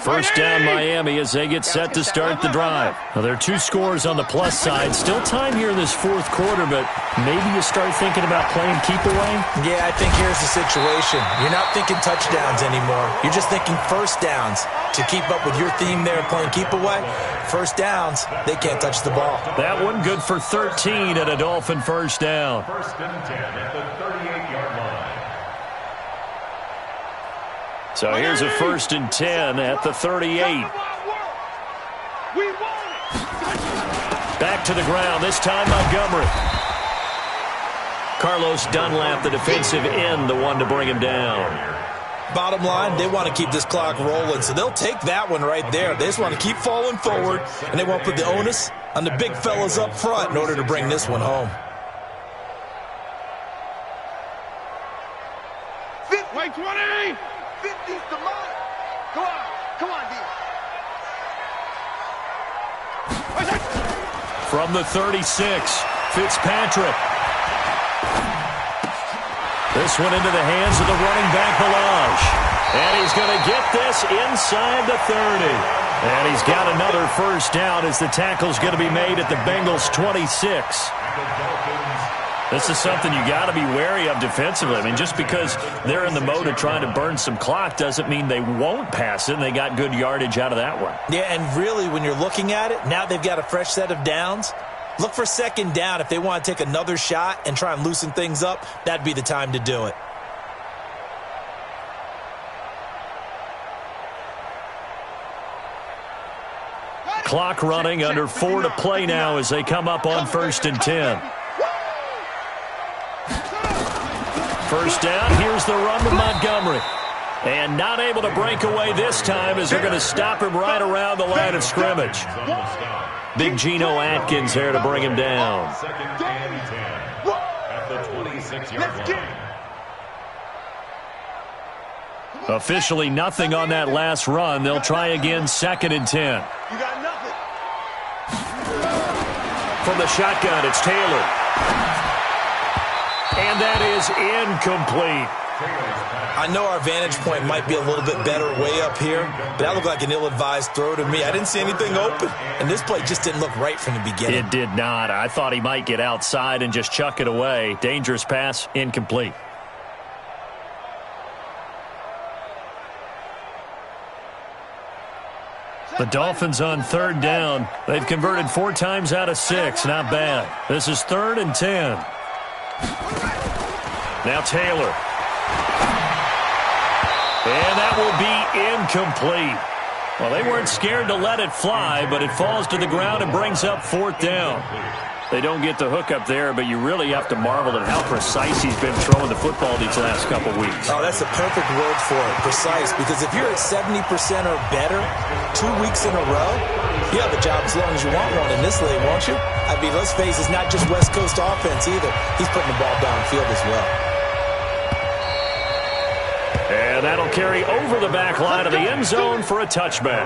First down Miami as they get set to start the drive. Now, there are 2 scores on the plus side. Still time here in this fourth quarter, but maybe you start thinking about playing keep away? Yeah, I think here's the situation. You're not thinking touchdowns anymore. You're just thinking first downs. To keep up with your theme there playing keep away, first downs, they can't touch the ball. That one good for 13 at a Dolphin first down. First and 10 at the 38-yard line. So here's a first and 10 at the 38. Back to the ground, this time Montgomery. Carlos Dunlap, the defensive end, the one to bring him down. Bottom line, they want to keep this clock rolling, so they'll take that one right there. They just want to keep falling forward, and they want to put the onus on the big fellas up front in order to bring this one home. Wait, 20! 50's the mark. Come on, D. From the 36, Fitzpatrick. This one into the hands of the running back, Balaj. And he's going to get this inside the 30. And he's got another first down as the tackle's going to be made at the Bengals' 26. This is something you got to be wary of defensively. I mean, just because they're in the mode of trying to burn some clock doesn't mean they won't pass it, and they got good yardage out of that one. Yeah, and really, when you're looking at it, now they've got a fresh set of downs. Look for second down. If they want to take another shot and try and loosen things up, that'd be the time to do it. Clock running, under 4 to play now as they come up on first and 10. First down, here's the run to Montgomery. And not able to break away this time as they're going to stop him right around the line of scrimmage. Big Geno Atkins there to bring him down. Second and 10 at the 26-yard line. Officially nothing on that last run. They'll try again, second and 10. You got nothing. From the shotgun, it's Taylor. And that is incomplete. I know our vantage point might be a little bit better way up here, but that looked like an ill-advised throw to me. I didn't see anything open, and this play just didn't look right from the beginning. It did not. I thought he might get outside and just chuck it away. Dangerous pass, incomplete. The Dolphins on third down. They've converted 4 times out of 6. Not bad. This is third and 10. Now Taylor. And that will be incomplete. Well, they weren't scared to let it fly, but it falls to the ground and brings up fourth down. They don't get the hook up there, but you really have to marvel at how precise he's been throwing the football these last couple weeks. Oh, that's a perfect word for it, precise, because if you're at 70% or better 2 weeks in a row, you have a job as long as you want one in this league, won't you? I mean, let's face it, it's not just West Coast offense either. He's putting the ball downfield as well. And that'll carry over the back line of the end zone for a touchback.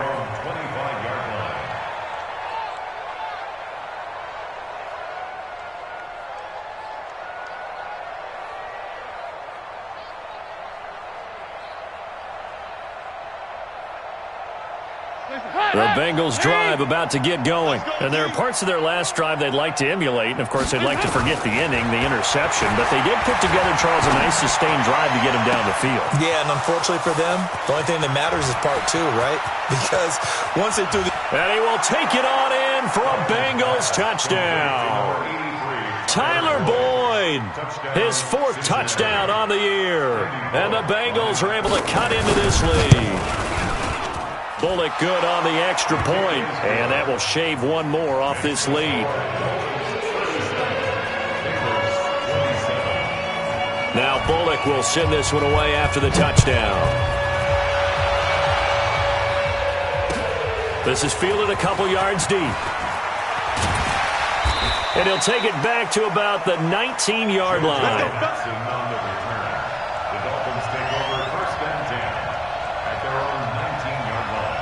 The Bengals drive about to get going. And there are parts of their last drive they'd like to emulate. And, of course, they'd like to forget the inning, the interception. But they did put together, Charles, a nice sustained drive to get him down the field. Yeah, and unfortunately for them, the only thing that matters is part 2, right? Because once they do the... And he will take it on in for a Bengals touchdown. Tyler Boyd, his 4th touchdown on the year. And the Bengals are able to cut into this lead. Bullock good on the extra point, and that will shave one more off this lead. Now Bullock will send this one away after the touchdown. This is fielded a couple yards deep. And he'll take it back to about the 19-yard line. On the return. The Dolphins take over 1st and 10 at their own 19-yard line.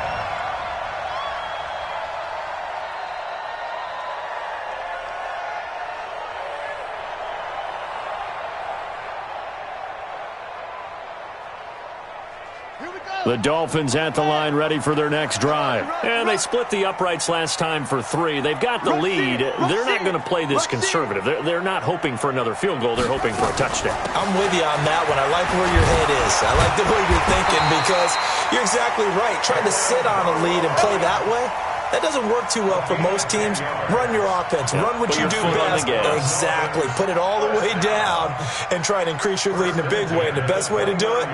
The Dolphins at the line ready for their next drive. And they split the uprights last time for 3. They've got the lead. They're not going to play this conservative. They're not hoping for another field goal. They're hoping for a touchdown. I'm with you on that one. I like where your head is. I like the way you're thinking because you're exactly right. Trying to sit on a lead and play that way, that doesn't work too well for most teams. Run your offense. Run what you do best. Exactly. Put it all the way down and try and increase your lead in a big way. And the best way to do it,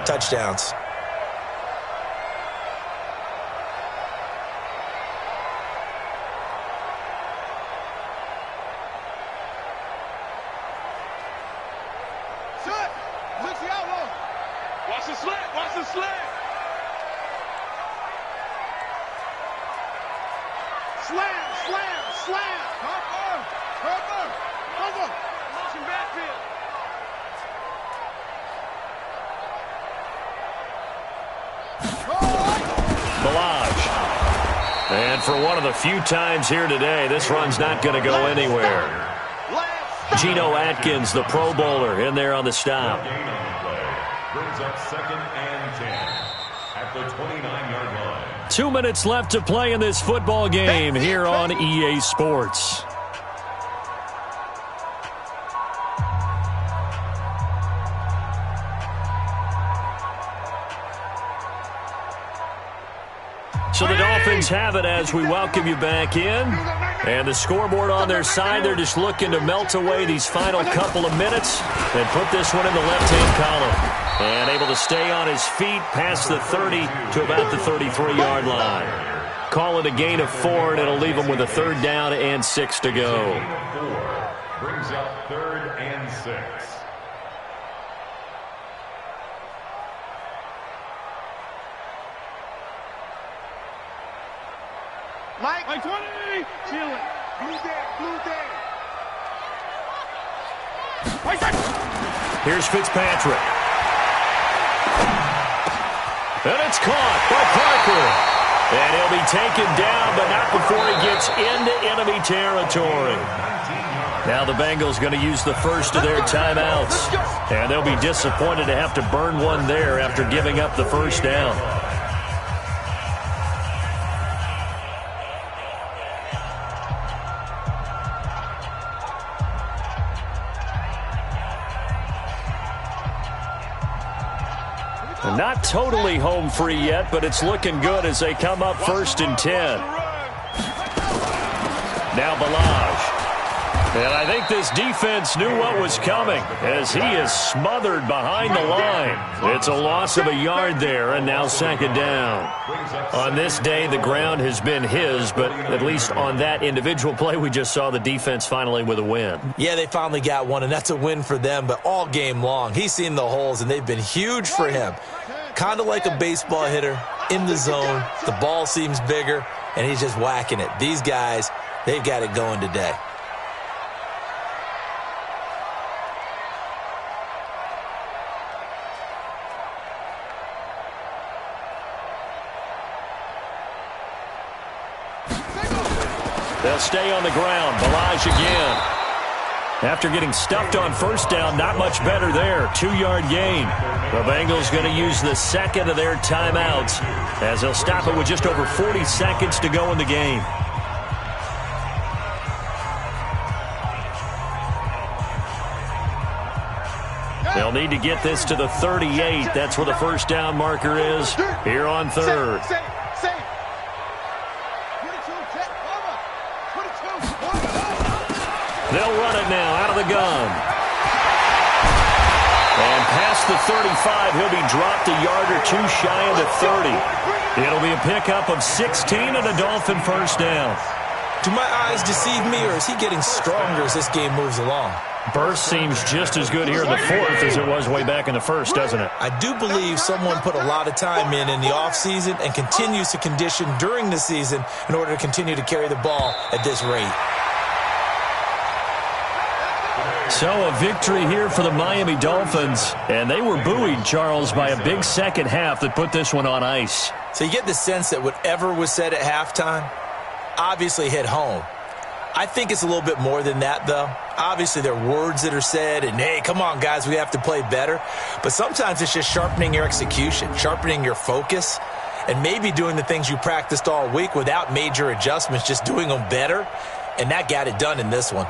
touchdowns. And for one of the few times here today, this run's not going to go anywhere. Geno Atkins, the Pro Bowler, in there on the stop. Brings up 2nd and 10 at the 29-yard line. 2 minutes left to play in this football game here on EA Sports. So the Dolphins have it as we welcome you back in. And the scoreboard on their side, they're just looking to melt away these final couple of minutes and put this one in the left-hand column. And able to stay on his feet past the 30 to about the 33-yard line. Call it a gain of 4, and it'll leave them with a 3rd down and 6 to go. Gain of 4 brings up 3rd and 6. Mike 20. Seal it. Blue day. Blue day. Here's Fitzpatrick. And it's caught by Parker. And he'll be taken down, but not before he gets into enemy territory. Now the Bengals going to use the first of their timeouts. And they'll be disappointed to have to burn one there after giving up the first down. Not totally home free yet, but it's looking good as they come up 1st and 10. Now Balaj. And I think this defense knew what was coming as he is smothered behind the line. It's a loss of a yard there, and now 2nd down. On this day, the ground has been his, but at least on that individual play, we just saw the defense finally with a win. Yeah, they finally got one, and that's a win for them, but all game long, he's seen the holes, and they've been huge for him. Kind of like a baseball hitter in the zone. The ball seems bigger, and he's just whacking it. These guys, they've got it going today. They'll stay on the ground. Balaj again. After getting stuffed on 1st down, not much better there. 2-yard gain. The Bengals going to use the 2nd of their timeouts as they'll stop it with just over 40 seconds to go in the game. They'll need to get this to the 38. That's where the 1st down marker is here on 3rd. They'll run it now out of the gun. And past the 35, he'll be dropped a yard or 2 shy of the 30. It'll be a pickup of 16 and a Dolphin 1st down. Do my eyes deceive me, or is he getting stronger as this game moves along? Burst seems just as good here in the fourth as it was way back in the first, doesn't it? I do believe someone put a lot of time in the offseason and continues to condition during the season in order to continue to carry the ball at this rate. So a victory here for the Miami Dolphins. And they were buoyed, Charles, by a big second half that put this one on ice. So you get the sense that whatever was said at halftime obviously hit home. I think it's a little bit more than that, though. Obviously, there are words that are said, and, hey, come on, guys, we have to play better. But sometimes it's just sharpening your execution, sharpening your focus, and maybe doing the things you practiced all week without major adjustments, just doing them better. And that got it done in this one.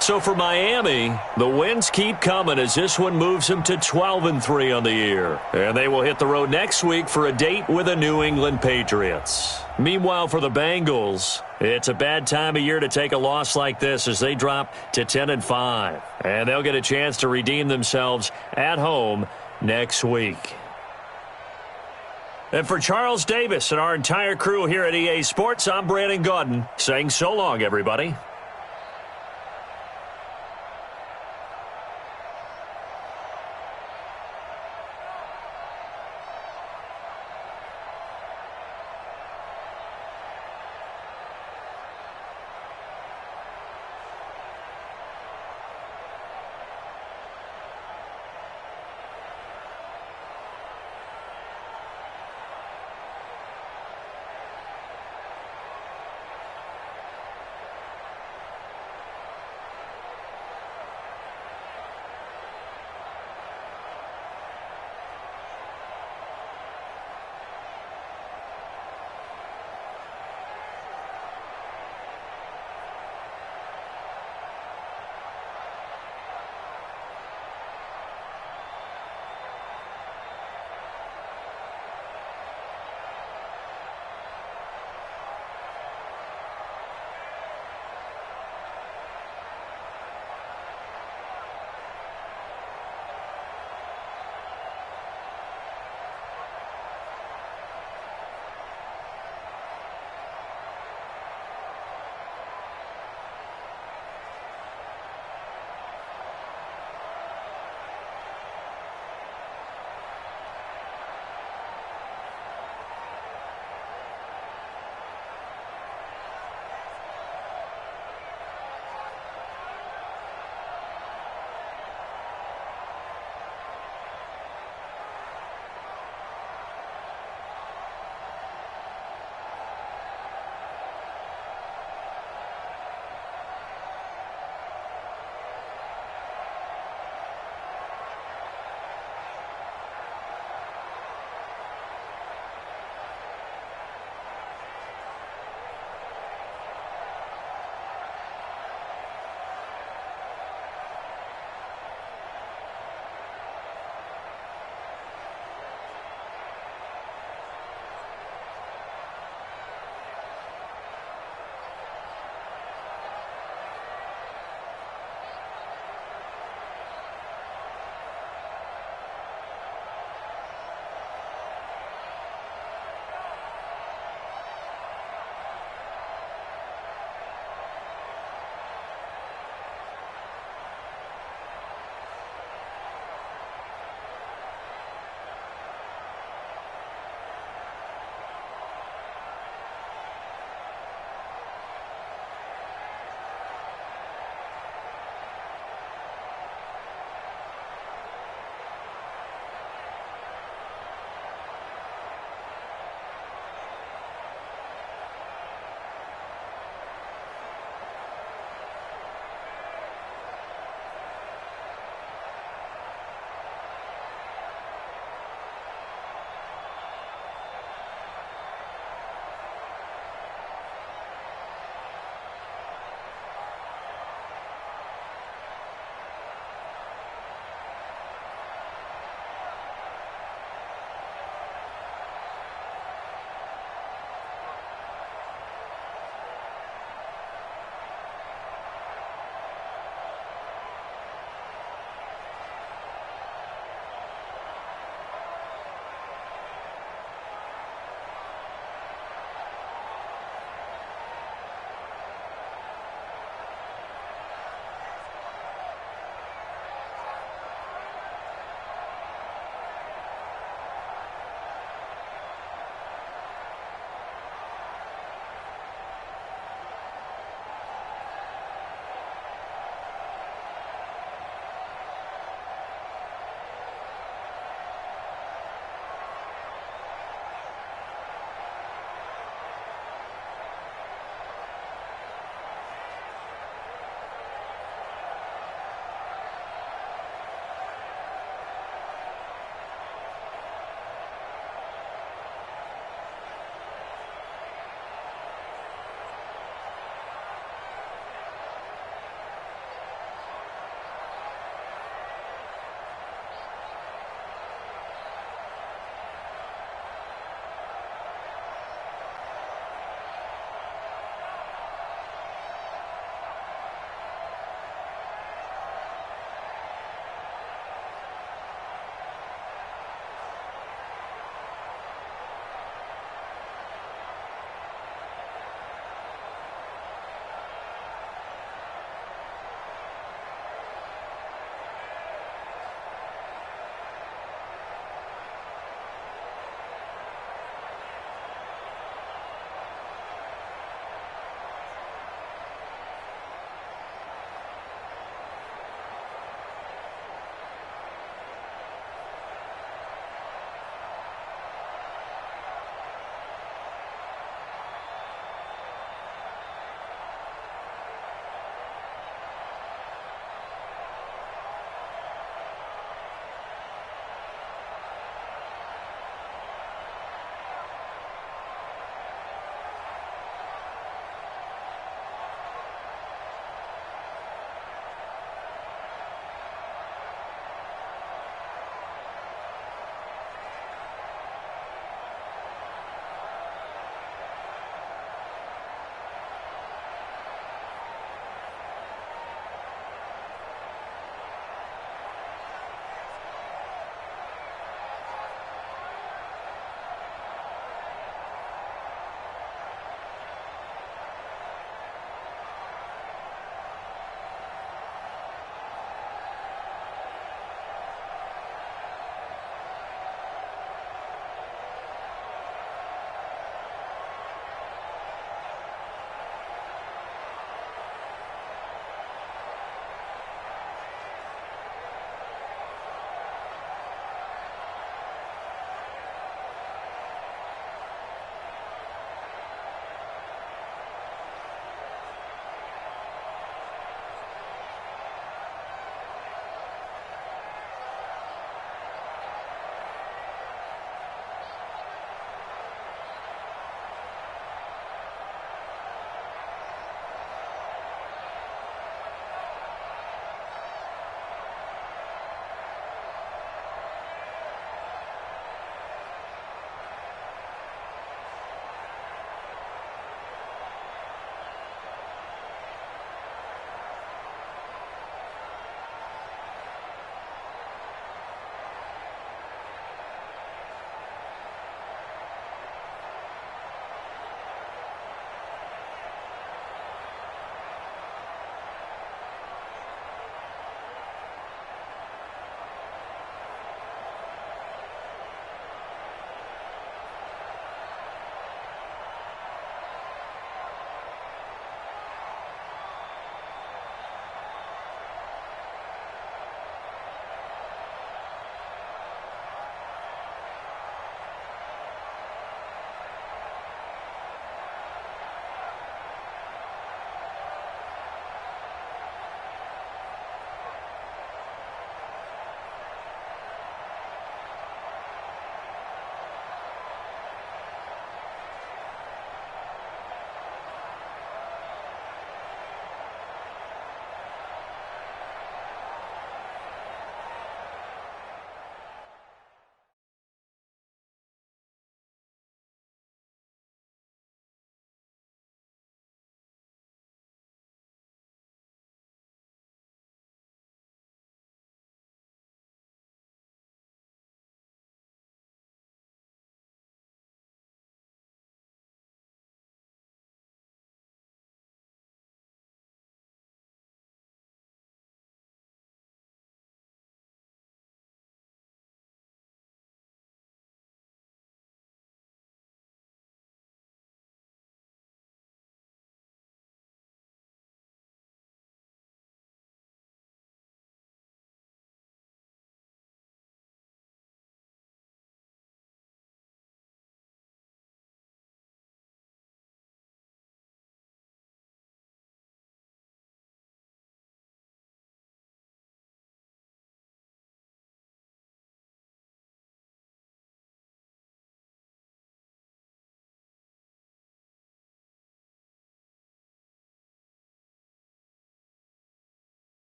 So for Miami, the wins keep coming as this one moves them to 12-3 on the year. And they will hit the road next week for a date with the New England Patriots. Meanwhile, for the Bengals, it's a bad time of year to take a loss like this as they drop to 10-5. And they'll get a chance to redeem themselves at home next week. And for Charles Davis and our entire crew here at EA Sports, I'm Brandon Gaudin saying so long, everybody.